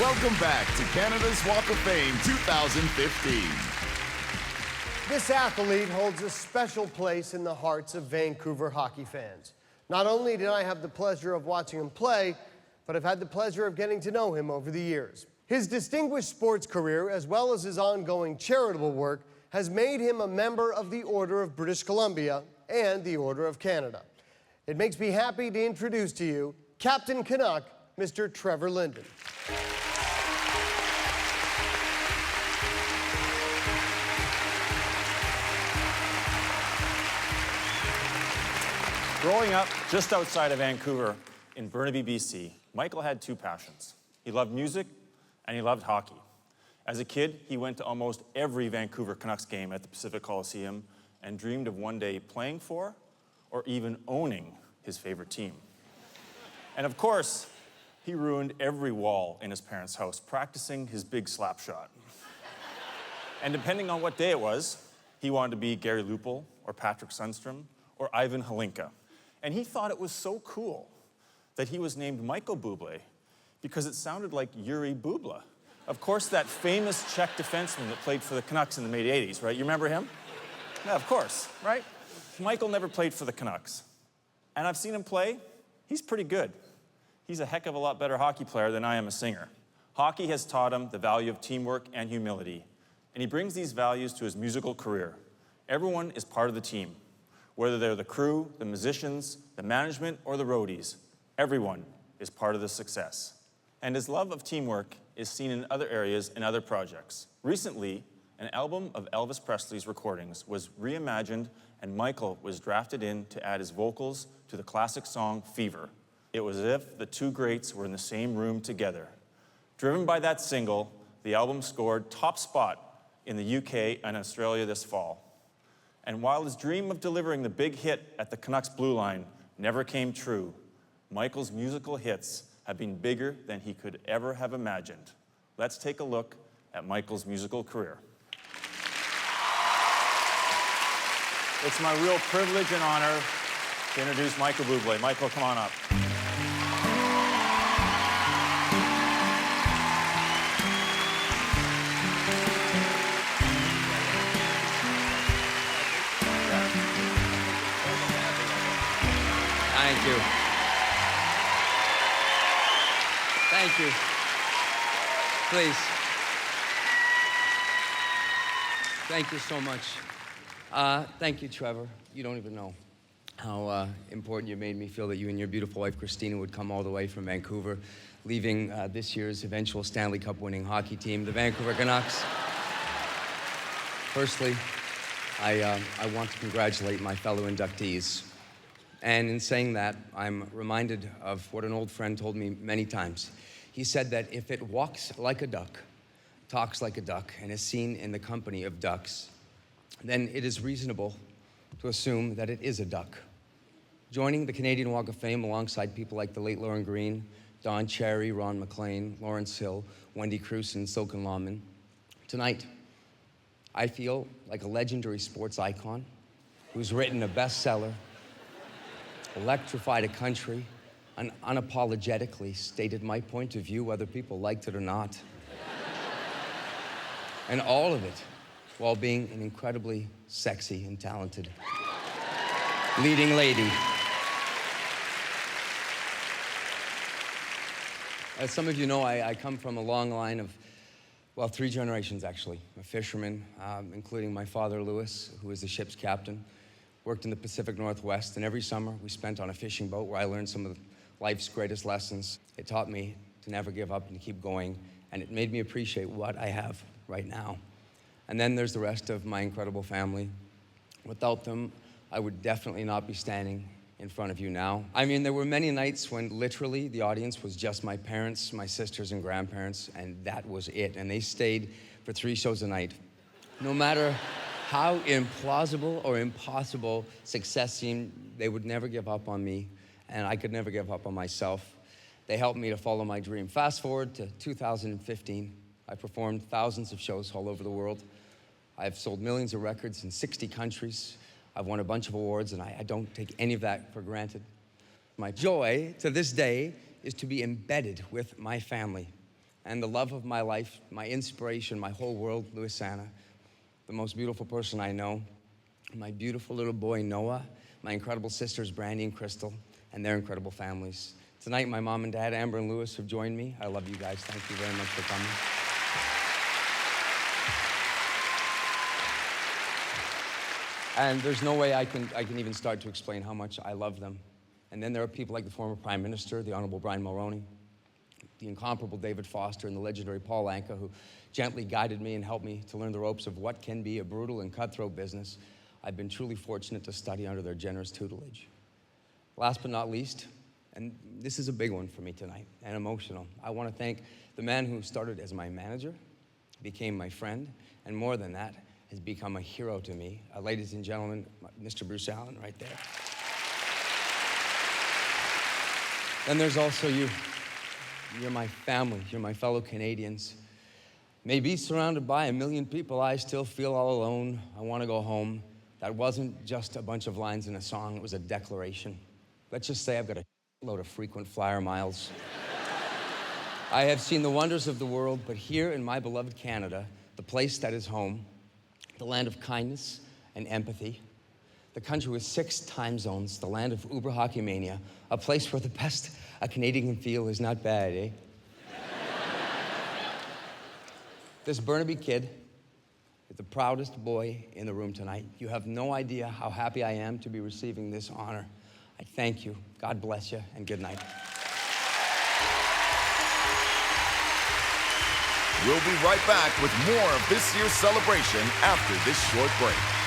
Welcome back to Canada's Walk of Fame 2015. This athlete holds a special place in the hearts of Vancouver hockey fans. Not only did I have the pleasure of watching him play, but I've had the pleasure of getting to know him over the years. His distinguished sports career, as well as his ongoing charitable work, has made him a member of the Order of British Columbia and the Order of Canada. It makes me happy to introduce to you Captain Canuck, Mr. Trevor Linden. Growing up just outside of Vancouver in Burnaby, BC, Michael had two passions. He loved music and he loved hockey. As a kid, he went to almost every Vancouver Canucks game at the Pacific Coliseum and dreamed of one day playing for or even owning his favorite team. And of course, he ruined every wall in his parents' house practicing his big slap shot. And depending on what day it was, he wanted to be Gary Lupul or Patrick Sundstrom or Ivan Halinka. And he thought it was so cool that he was named Michael Bublé because it sounded like Yuri Bubla. Of course, that famous Czech defenseman that played for the Canucks in the mid-'80s, right? You remember him? Yeah, of course, right? Michael never played for the Canucks. And I've seen him play. He's pretty good. He's a heck of a lot better hockey player than I am a singer. Hockey has taught him the value of teamwork and humility, and he brings these values to his musical career. Everyone is part of the team. Whether they're the crew, the musicians, the management, or the roadies, everyone is part of the success. And his love of teamwork is seen in other areas and other projects. Recently, an album of Elvis Presley's recordings was reimagined, and Michael was drafted in to add his vocals to the classic song Fever. It was as if the two greats were in the same room together. Driven by that single, the album scored top spot in the UK and Australia this fall. And while his dream of delivering the big hit at the Canucks Blue Line never came true, Michael's musical hits have been bigger than he could ever have imagined. Let's take a look at Michael's musical career. It's my real privilege and honor to introduce Michael Bublé. Michael, come on up. Thank you. Thank you. Please. Thank you so much. Thank you, Trevor. You don't even know how important you made me feel that you and your beautiful wife, Christina, would come all the way from Vancouver, leaving this year's eventual Stanley Cup winning hockey team, the Vancouver Canucks. Firstly, I want to congratulate my fellow inductees. And in saying that, I'm reminded of what an old friend told me many times. He said that if it walks like a duck, talks like a duck, and is seen in the company of ducks, then it is reasonable to assume that it is a duck. Joining the Canadian Walk of Fame alongside people like the late Lauren Green, Don Cherry, Ron McLean, Lawrence Hill, Wendy Cruz, and Silken Lawman, tonight, I feel like a legendary sports icon who's written a bestseller, electrified a country, and unapologetically stated my point of view, whether people liked it or not. And all of it while being an incredibly sexy and talented leading lady. As some of you know, I come from a long line of, well, 3 generations actually, a fisherman, including my father, Louis, who was the ship's captain. Worked in the Pacific Northwest, and every summer we spent on a fishing boat where I learned some of life's greatest lessons. It taught me to never give up and to keep going, and it made me appreciate what I have right now. And then there's the rest of my incredible family. Without them, I would definitely not be standing in front of you now. I mean, there were many nights when literally the audience was just my parents, my sisters and grandparents, and that was it. And they stayed for 3 shows a night. No matter how implausible or impossible success seemed, they would never give up on me, and I could never give up on myself. They helped me to follow my dream. Fast forward to 2015. I performed thousands of shows all over the world. I've sold millions of records in 60 countries. I've won a bunch of awards, and I don't take any of that for granted. My joy to this day is to be embedded with my family. and the love of my life, my inspiration, my whole world, Louis Sana, the most beautiful person I know, my beautiful little boy, Noah, my incredible sisters, Brandy and Crystal, and their incredible families. Tonight, my mom and dad, Amber and Louis, have joined me. I love you guys. Thank you very much for coming. And there's no way I can even start to explain how much I love them. And then there are people like the former Prime Minister, the Honorable Brian Mulroney, the incomparable David Foster, and the legendary Paul Anka, who gently guided me and helped me to learn the ropes of what can be a brutal and cutthroat business. I've been truly fortunate to study under their generous tutelage. Last but not least, and this is a big one for me tonight, and emotional, I want to thank the man who started as my manager, became my friend, and more than that, has become a hero to me. Ladies and gentlemen, Mr. Bruce Allen right there. Then there's also you. You're my family. You're my fellow Canadians. Maybe surrounded by a million people, I still feel all alone. I want to go home. That wasn't just a bunch of lines in a song. It was a declaration. Let's just say I've got a load of frequent flyer miles. I have seen the wonders of the world, but here in my beloved Canada, the place that is home, the land of kindness and empathy, the country with 6 time zones, the land of Uber Hockey Mania, a place where the best a Canadian can feel is not bad, eh? This Burnaby kid is the proudest boy in the room tonight. You have no idea how happy I am to be receiving this honor. I thank you. God bless you, and good night. We'll be right back with more of this year's celebration after this short break.